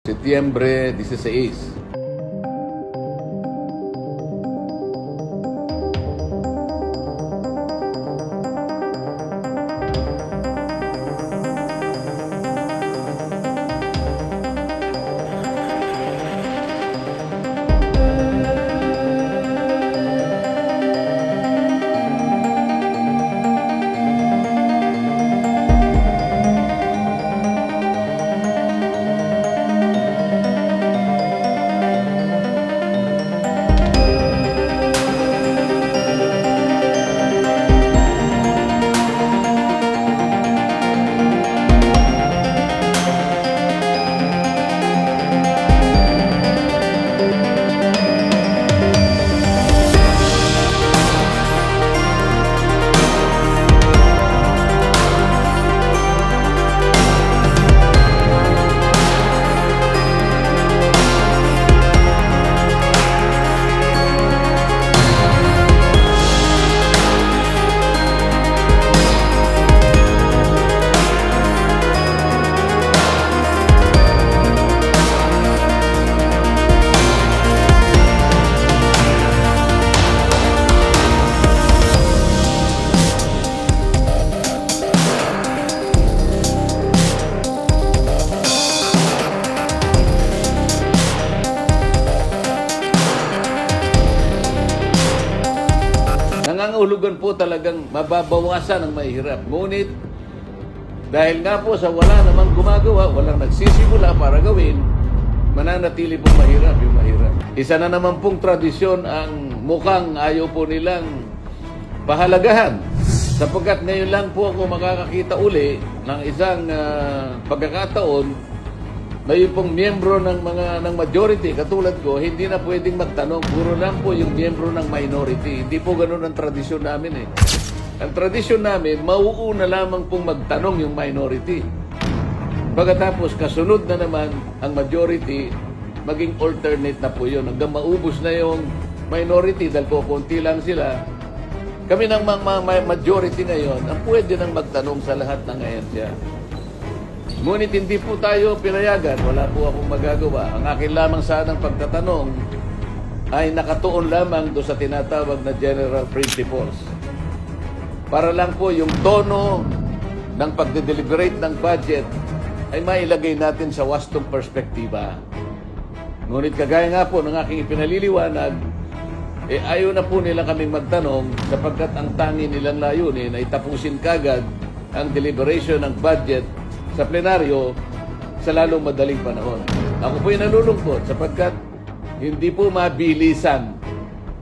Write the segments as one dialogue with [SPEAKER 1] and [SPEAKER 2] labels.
[SPEAKER 1] Setyembre 16. Nangangahulugan po talagang mababawasan ang mahirap. Ngunit, dahil nga po sa wala namang gumagawa, walang nagsisimula para gawin, mananatili pong mahirap yung mahirap. Isa na naman pong tradisyon ang mukhang ayaw po nilang pahalagahan. Sapagkat ngayon lang po ako makakakita uli ng isang pagkakataon na yung pong miyembro ng majority, katulad ko, hindi na pwedeng magtanong. Puro lang po yung miyembro ng minority. Hindi po ganun ang tradisyon namin eh. Ang tradisyon namin, mauuna lamang pong magtanong yung minority. Pagkatapos, kasunod na naman ang majority, maging alternate na po yun. Hanggang maubos na yung minority, dahil po konti lang sila. Kami ng majority ngayon, ang pwede nang magtanong sa lahat ng ahensya. Ngunit hindi po tayo pinayagan, wala po akong magagawa. Ang akin lamang sanang pagtatanong ay nakatuon lamang do sa tinatawag na general principles. Para lang po yung tono ng pagde-deliberate ng budget ay mailagay natin sa wastong perspektiba. Ngunit kagaya nga po ng aking ipinaliliwanag, ayaw na po nila kaming magtanong sapagkat ang tangi nilang layunin ay tapusin kagad ang deliberation ng budget sa plenaryo sa lalong madaling panahon. Ako po'y nalulungkot sapagkat hindi po mabilisan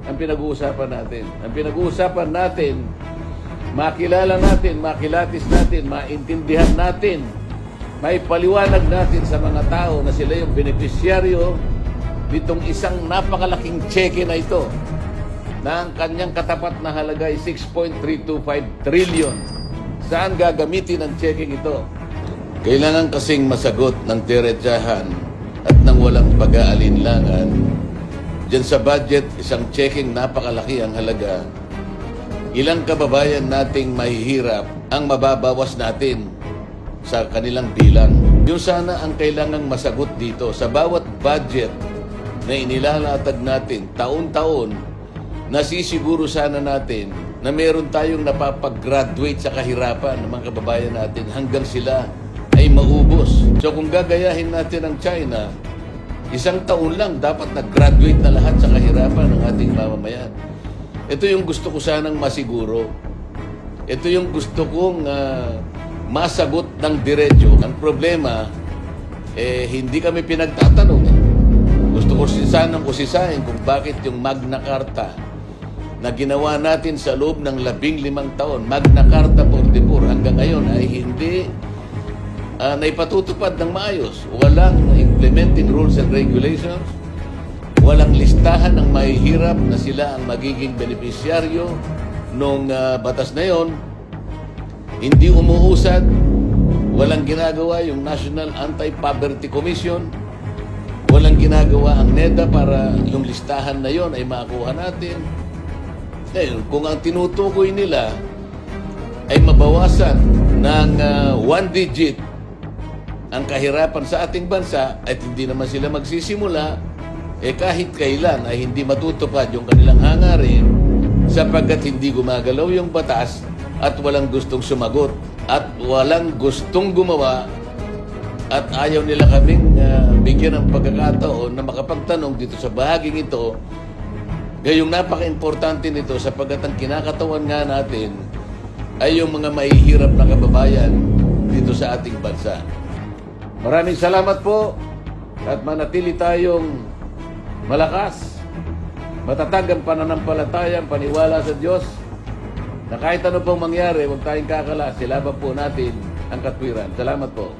[SPEAKER 1] ang pinag-uusapan natin. Ang pinag-uusapan natin, makilala natin, makilatis natin, maintindihan natin, may paliwanag natin sa mga tao na sila yung benepisyaryo nitong isang napakalaking cheque na ito na ang kanyang katapat na halaga ay 6.325 trillion. Saan gagamitin ang cheque ito? Kailangan kasing masagot ng diretsahan at ng walang pag-aalinlangan. Diyan sa budget, isang checking napakalaki ang halaga. Ilang kababayan nating mahihirap ang mababawas natin sa kanilang bilang. Yun sana ang kailangang masagot dito. Sa bawat budget na inilalatag natin taon-taon, nasisiguro sana natin na meron tayong napapag-graduate sa kahirapan ng mga kababayan natin hanggang sila ay maubos. So kung gagayahin natin ang China, isang taon lang dapat nag-graduate na lahat sa kahirapan ng ating mamamayan. Ito yung gusto ko sanang masiguro. Ito yung gusto kong masagot ng diretso. Ang problema, hindi kami pinagtatanong. Gusto ko sanang usisahin kung bakit yung Magna Carta na ginawa natin sa loob ng 15 taon, Magna Carta 44, hanggang ngayon ay hindi naipatutupad ng maayos. Walang implementing rules and regulations. Walang listahan ng mahihirap na sila ang magiging benepisyaryo nung batas na yon. Hindi umuusad. Walang ginagawa yung National Anti-Poverty Commission. Walang ginagawa ang NEDA para yung listahan na yon ay makuha natin. Ngayon, kung ang tinutukoy nila ay mabawasan ng 1 digit ang kahirapan sa ating bansa at hindi naman sila magsisimula, kahit kailan ay hindi matutupad yung kanilang hangarin sapagkat hindi gumagalaw yung batas at walang gustong sumagot at walang gustong gumawa at ayaw nila kaming bigyan ng pagkakataon na makapagtanong dito sa bahaging ito. Gayong napaka-importante nito sapagkat ang kinakatawan nga natin ay yung mga mahihirap na kababayan dito sa ating bansa. Maraming salamat po at manatili tayong malakas, matatag ang pananampalataya, paniwala sa Diyos na kahit ano pong mangyari, huwag tayong kakala, silaban po natin ang katwiran. Salamat po.